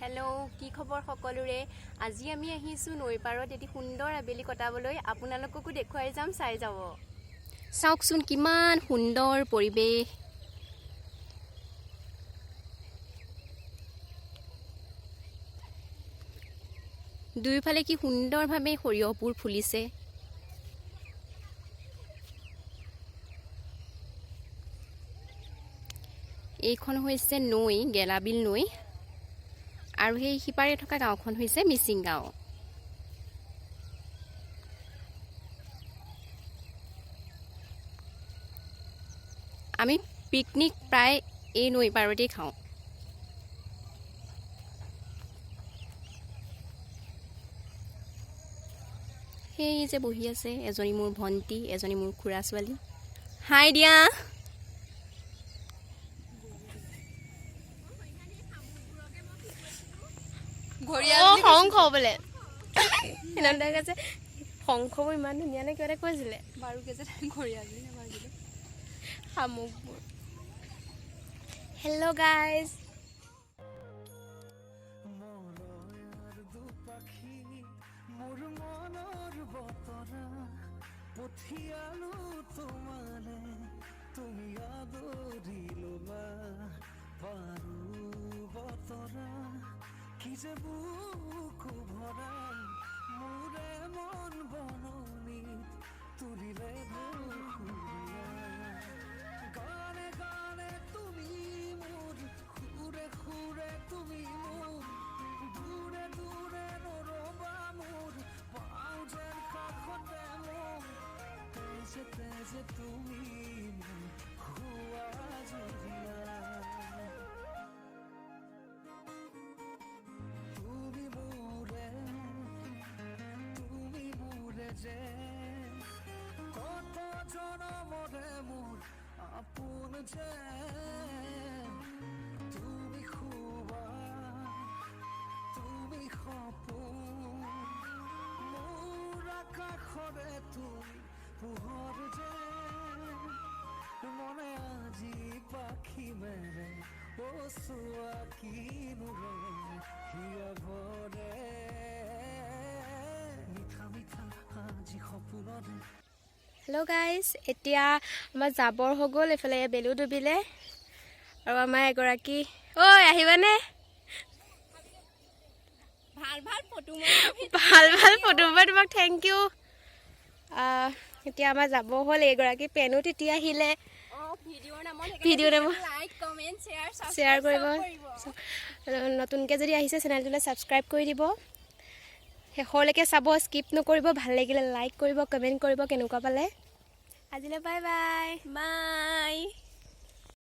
hello की खबर सकलोरे আজি আমি আহিছো নৈপাৰত এটি সুন্দৰ আবেলি কটাবলৈ আপোনালোককো দেখুৱাই যাম চাই যাব চাওকচোন কিমান সুন্দৰ পৰিবেশ দুইফালে কি সুন্দৰভাৱে সৰিয়হপুৰ ফুলিছে এইখন হৈছে নৈ গেলাবিল নৈ আৰু সেই হিপাৰে থকা গাঁওখন হৈছে মিচিং গাঁও আমি পিকনিক প্ৰায় এই নৈ পাৰতে খাওঁ সেই যে বহি আছে এজনী মোৰ ভন্টি এজনী মোৰ খুৰা ছোৱালী হাই দিয়া শংখ বোলে এনেকে শংখবোৰ ইমান ধুনীয়া নে কিবা এটা কৈছিলে বাৰুকে যে ঘৰিয়ালি নামাৰিলে শামুকবোৰ হেল্ল' গাইজ হেল্ল' গাইজ এতিয়া আমাৰ যাবৰ হৈ গ'ল এইফালে বেলু ডুবিলে আৰু আমাৰ এগৰাকী ঐ আহিবানে ভাল ভাল ফটো মই তোমাক থেংক ইউ এতিয়া আমাৰ যাব হ'ল এগৰাকী পেনো তেতিয়া আহিলে ভিডিঅ' নামত লাইক কমেণ্ট শ্বেয়াৰ কৰিব নতুনকৈ যদি আহিছে চেনেলটোলৈ ছাবস্ক্ৰাইব কৰি দিব শেষলৈকে চাব স্কিপ নকৰিব ভাল লাগিলে লাইক কৰিব কমেণ্ট কৰিব কেনেকুৱা পালে আজিলৈ বাই বাই